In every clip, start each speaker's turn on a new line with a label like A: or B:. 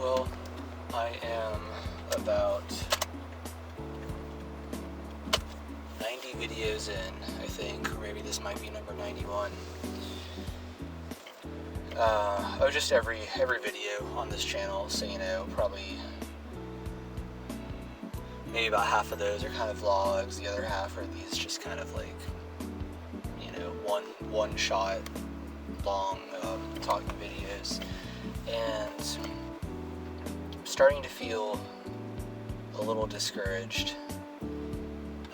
A: Well, I am about 90 videos in, I think, or maybe this might be number 91. Just every video on this channel, so probably maybe about half of those are kind of vlogs, the other half are these just kind of like, one shot long talking videos, and I'm starting to feel a little discouraged.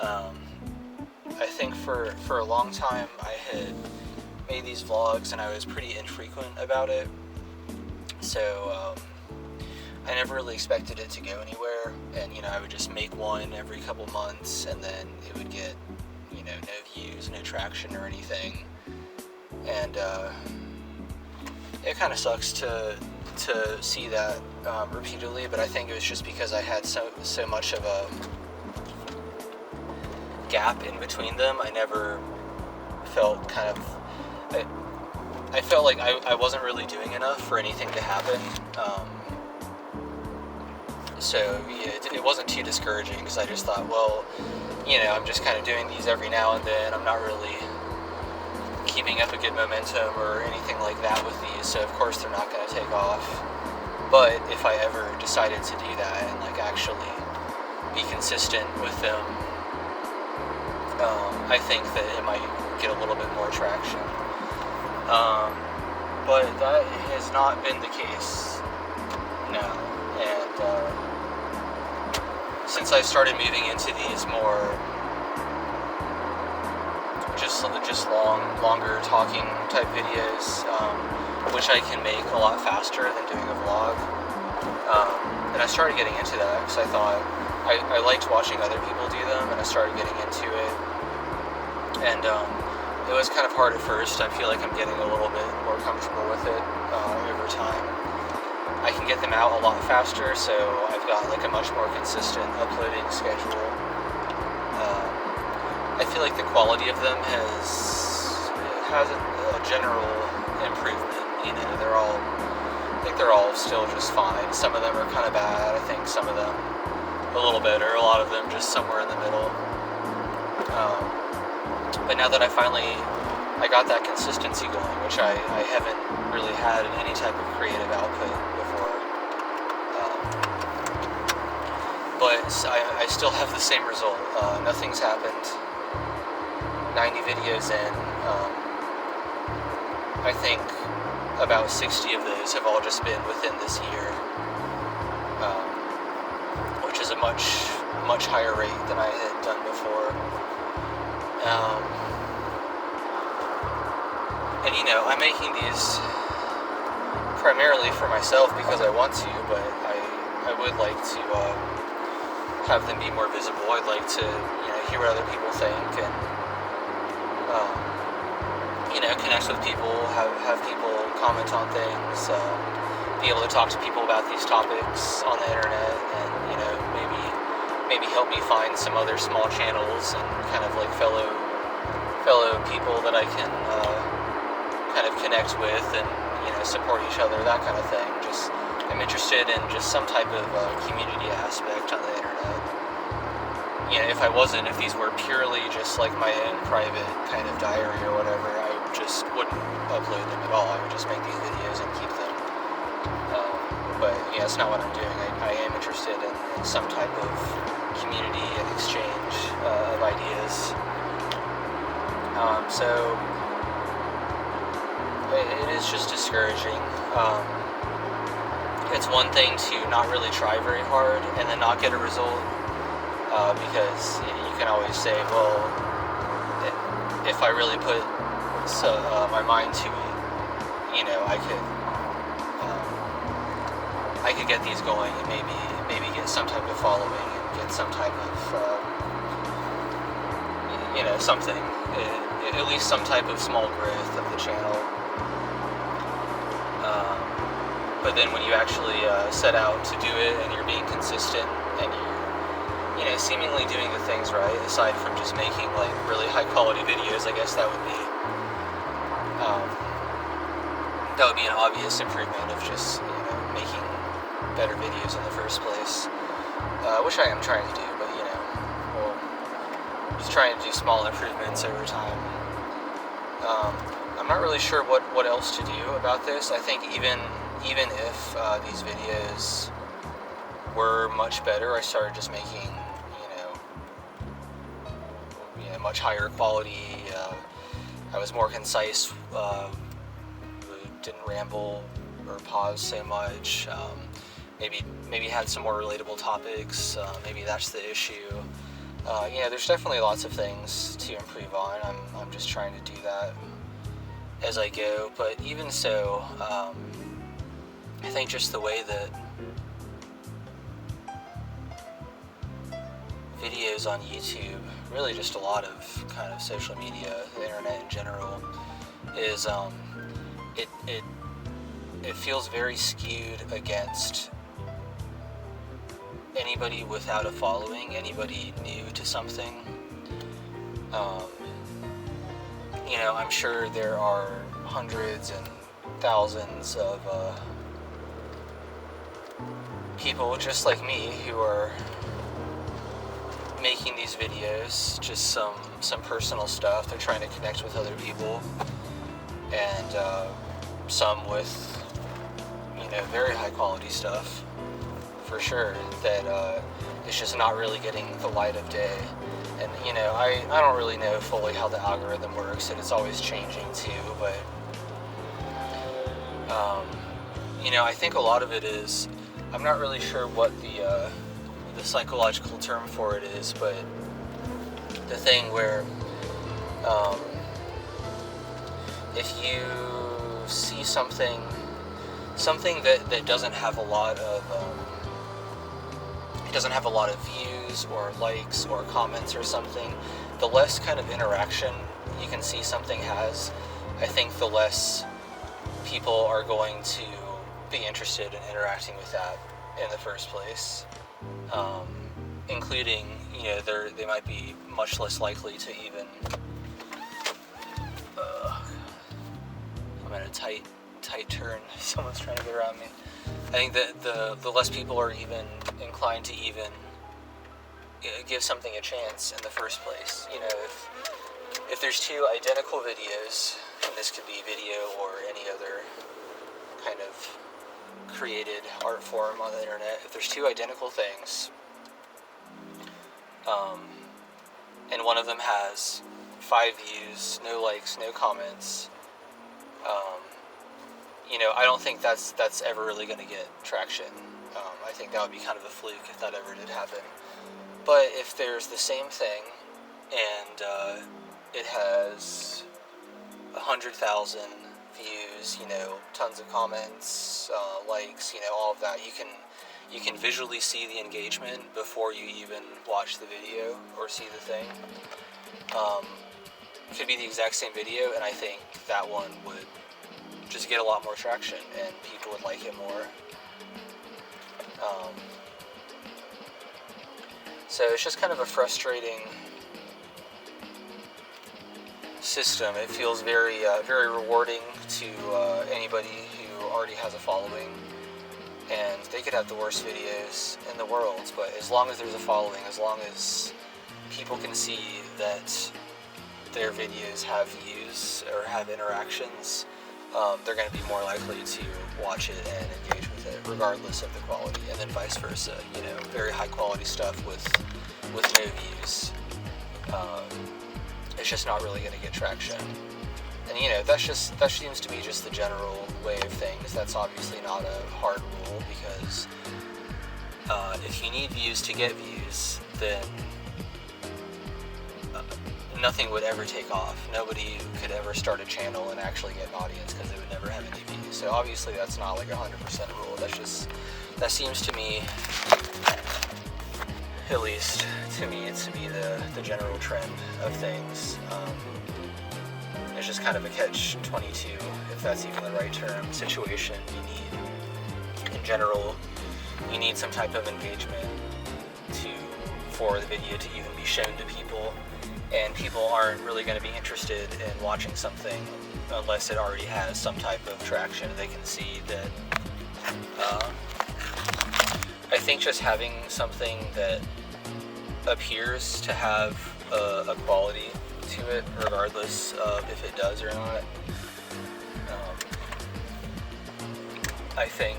A: I think for a long time I had made these vlogs and I was pretty infrequent about it, so I never really expected it to go anywhere, and I would just make one every couple months and then it would get no views, no traction or anything, and it kind of sucks to see that repeatedly, but I think it was just because I had so much of a gap in between them. I never felt I felt like I wasn't really doing enough for anything to happen. So yeah, it wasn't too discouraging, because I just thought, well, I'm just kind of doing these every now and then. I'm not really keeping up a good momentum or anything like that with these, so of course they're not going to take off. But if I ever decided to do that and actually be consistent with them, I think that it might get a little bit more traction. But that has not been the case now, and since I started moving into these more just longer talking type videos, which I can make a lot faster than doing a vlog, and I started getting into that because I thought I liked watching other people do them, and I started getting into it, and it was kind of hard at first. I feel like I'm getting a little bit more comfortable with it over time. I can get them out a lot faster, so I've got a much more consistent uploading schedule. I feel like the quality of them has a general improvement. I think they're all still just fine. Some of them are kind of bad. I think some of them a little better. A lot of them just somewhere in the middle. But now that I got that consistency going, which I haven't really had in any type of creative output before. But I still have the same result. Nothing's happened. 90 videos in. I think about 60 of those have all just been within this year, which is a much higher rate than I had done before. And I'm making these primarily for myself because I want to, but I would like to have them be more visible. I'd like to hear what other people think, and connect with people, have people comment on things, be able to talk to people about these topics on the internet, and maybe help me find some other small channels and kind of fellow people that I can kind of connect with and support each other, that kind of thing. I'm interested in just some type of community aspect on the internet. If these were purely just my own private kind of diary or whatever, I just wouldn't upload them at all. I would just make these videos and keep them. But that's not what I'm doing. I am interested in some type of community and exchange of ideas. So it is just discouraging. It's one thing to not really try very hard and then not get a result, because you can always say, well, if I really put my mind to it, I could get these going and maybe get some type of following and get some type of something, at least some type of small growth of the channel. But then when you actually set out to do it and you're being consistent and you're seemingly doing the things right, aside from just making really high quality videos, I guess that would be an obvious improvement of just making better videos in the first place, which I am trying to do, but just trying to do small improvements over time. I'm not really sure what else to do about this. I think even if these videos were much better, I started just making much higher quality. I was more concise, didn't ramble or pause so much. Maybe had some more relatable topics. Maybe that's the issue. There's definitely lots of things to improve on. I'm just trying to do that as I go. But even so, I think just the way that videos on YouTube, really just a lot of kind of social media, the internet in general, is it feels very skewed against anybody without a following, anybody new to something. I'm sure there are hundreds and thousands of people just like me who are making these videos, just some personal stuff. They're trying to connect with other people, and some with very high quality stuff for sure that is just not really getting the light of day. And I don't really know fully how the algorithm works, and it's always changing too, but I think a lot of it is, I'm not really sure what the psychological term for it is, but the thing where if you see something that doesn't have a lot of views or likes or comments or something, the less kind of interaction you can see something has, I think the less people are going to be interested in interacting with that in the first place. Including, they might be much less likely to even, I'm in a tight turn, someone's trying to get around me. I think that the less people are even inclined to even give something a chance in the first place. If there's two identical videos, and this could be video or any other kind of created art form on the internet, if there's two identical things, and one of them has 5 views, no likes, no comments, I don't think that's ever really going to get traction. I think that would be kind of a fluke if that ever did happen. But if there's the same thing and it has 100,000 views, tons of comments, likes, all of that, you can visually see the engagement before you even watch the video or see the thing. It could be the exact same video, and I think that one would just get a lot more traction and people would like it more. So it's just kind of a frustrating system. It feels very rewarding to anybody who already has a following, and they could have the worst videos in the world, but as long as there's a following, as long as people can see that their videos have views or have interactions, they're going to be more likely to watch it and engage with it, regardless of the quality, and then vice versa. Very high quality stuff with no views, it's just not really going to get traction. And that seems to be just the general way of things. That's obviously not a hard rule, because if you need views to get views, then nothing would ever take off. Nobody could ever start a channel and actually get an audience, because they would never have any views. So obviously that's not like 100% rule. That seems to me, at least to me, to be the general trend of things. It's just kind of a catch-22, if that's even the right term, situation. In general, you need some type of engagement for the video to even be shown to people, and people aren't really going to be interested in watching something unless it already has some type of traction. They can see that think just having something that appears to have a quality to it, regardless of if it does or not, I think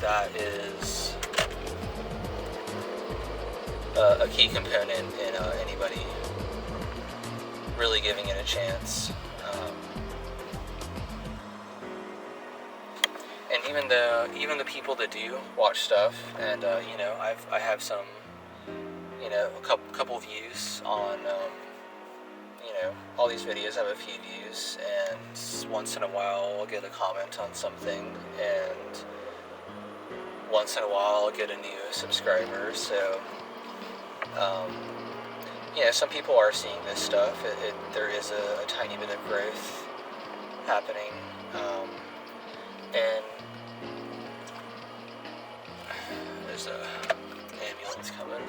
A: that is a key component in anybody really giving it a chance. And even the people that do watch stuff, and I have some, a couple views on, all these videos have a few views, and once in a while I'll get a comment on something, and once in a while I'll get a new subscriber. So, some people are seeing this stuff. There is a tiny bit of growth happening, and there's a ambulance coming.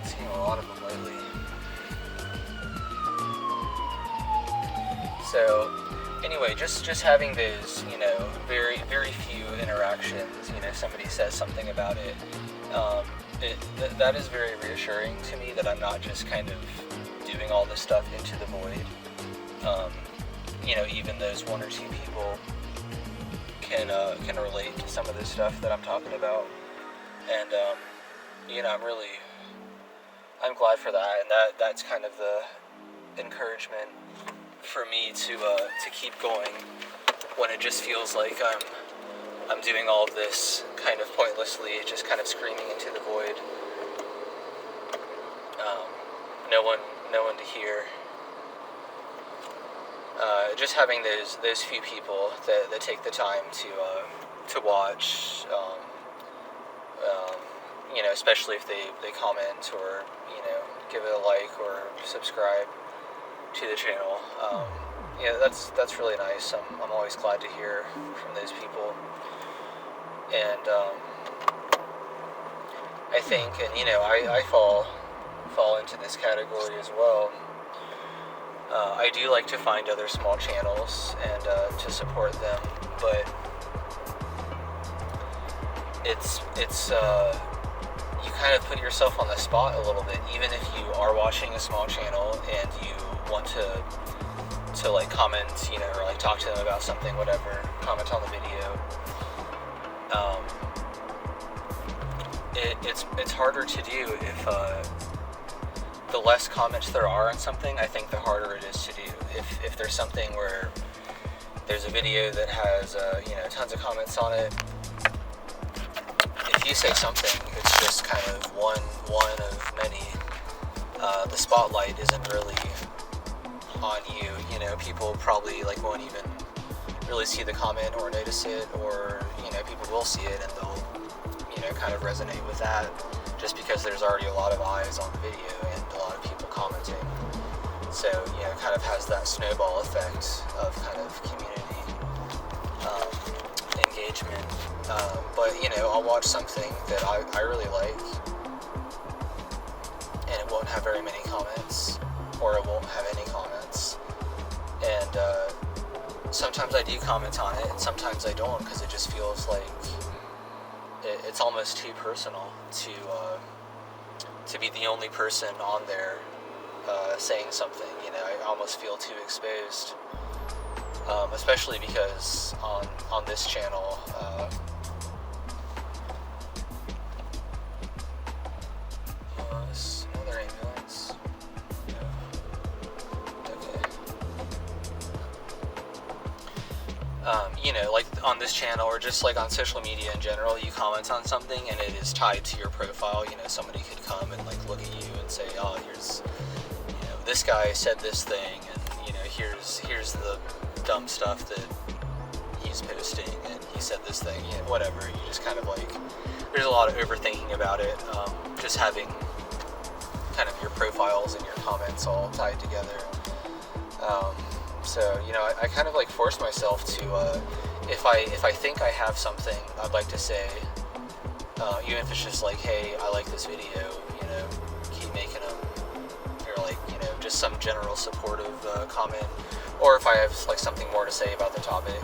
A: Seeing a lot of them lately. So anyway, just having those, very, very few interactions, somebody says something about it, that is very reassuring to me, that I'm not just kind of doing all this stuff into the void. Even those one or two people can relate to some of the stuff that I'm talking about, and I'm glad for that, and that's kind of the encouragement for me to keep going when it just feels like I'm doing all of this kind of pointlessly, just kind of screaming into the void. No one to hear. Just having those few people that take the time to watch, especially if they comment or give it a like or subscribe to the channel. That's really nice. I'm always glad to hear from those people, and I think, and I fall into this category as well. I do like to find other small channels and to support them, but it's you kind of put yourself on the spot a little bit, even if you are watching a small channel and you want to like comment, or like talk to them about something, whatever, comment on the video. It's harder to do if the less comments there are on something, I think the harder it is to do. If there's something where there's a video that has tons of comments on it, if you say something, it's just kind of one of many. The spotlight isn't really on you. People probably won't even really see the comment or notice it, or people will see it and they'll kind of resonate with that, just because there's already a lot of eyes on the video and a lot of people commenting. So it kind of has that snowball effect of kind of community engagement. But I'll watch something that I really like, and it won't have very many comments, or it won't have any comments. And sometimes I do comment on it, and sometimes I don't, because it just feels like it's almost too personal to be the only person on there saying something. I almost feel too exposed, especially because on this channel, another ambulance. Okay. Like on this channel, or just like on social media in general, you comment on something and it is tied to your profile. Somebody could come and look at you and say, oh, here's, this guy said this thing, and here's the dumb stuff that he's posting, and he said this thing, whatever. You just kind of there's a lot of overthinking about it. Just having kind of your profiles and your comments all tied together. So I kind of force myself to, if I think I have something I'd like to say, even if it's just hey, I like this video, keep making them, or just just some general supportive comment, or if I have like something more to say about the topic.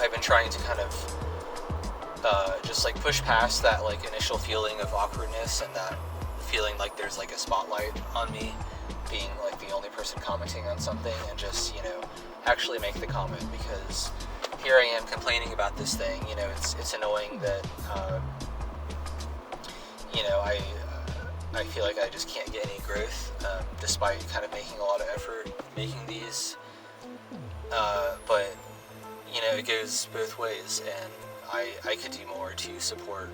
A: I've been trying to kind of just like push past that like initial feeling of awkwardness and that feeling like there's like a spotlight on me being like the only person commenting on something, and just, you know, actually make the comment, because here I am complaining about this thing. You know, it's annoying that you know, I feel like I just can't get any growth despite kind of making a lot of effort making these, but you know, it goes both ways, and I could do more to support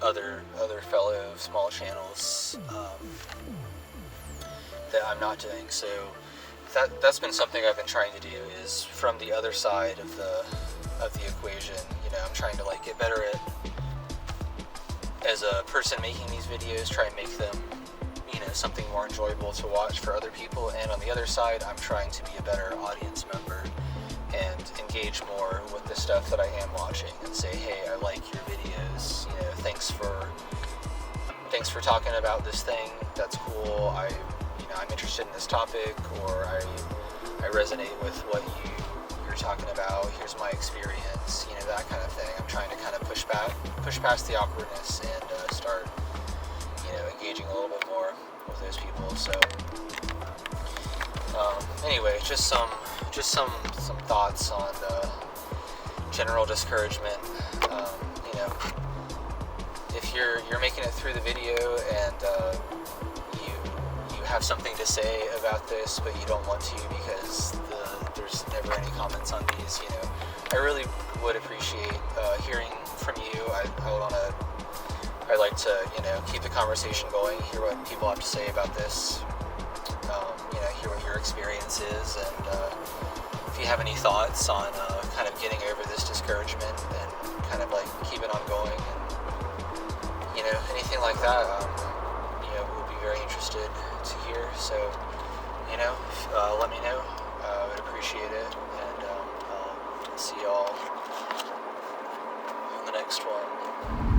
A: other fellow small channels that I'm not doing. So that's been something I've been trying to do, is from the other side of the equation. You know, I'm trying to like get better at, as a person making these videos, try and make them, you know, something more enjoyable to watch for other people. And on the other side, I'm trying to be a better audience member and engage more with the stuff that I am watching, and say, hey, I like your videos, you know, thanks for talking about this thing, that's cool, I'm interested in this topic, or I resonate with what you're talking about, here's my experience, you know, that kind of thing. I'm trying to kind of push past the awkwardness and start, you know, engaging a little bit more with those people. So anyway, just some thoughts on general discouragement. You know, if you're making it through the video and you have something to say about this, but you don't want to because there's never any comments on these, you know, I really would appreciate hearing from you. I'd like to, you know, keep the conversation going, hear what people have to say about this, you know, hear what your experience is, and if you have any thoughts on kind of getting over this discouragement and kind of like keep it on going, and, you know, anything like that, you know, we'll be very interested to hear. So, you know, let me know. I would appreciate it, and I'll see y'all on the next one.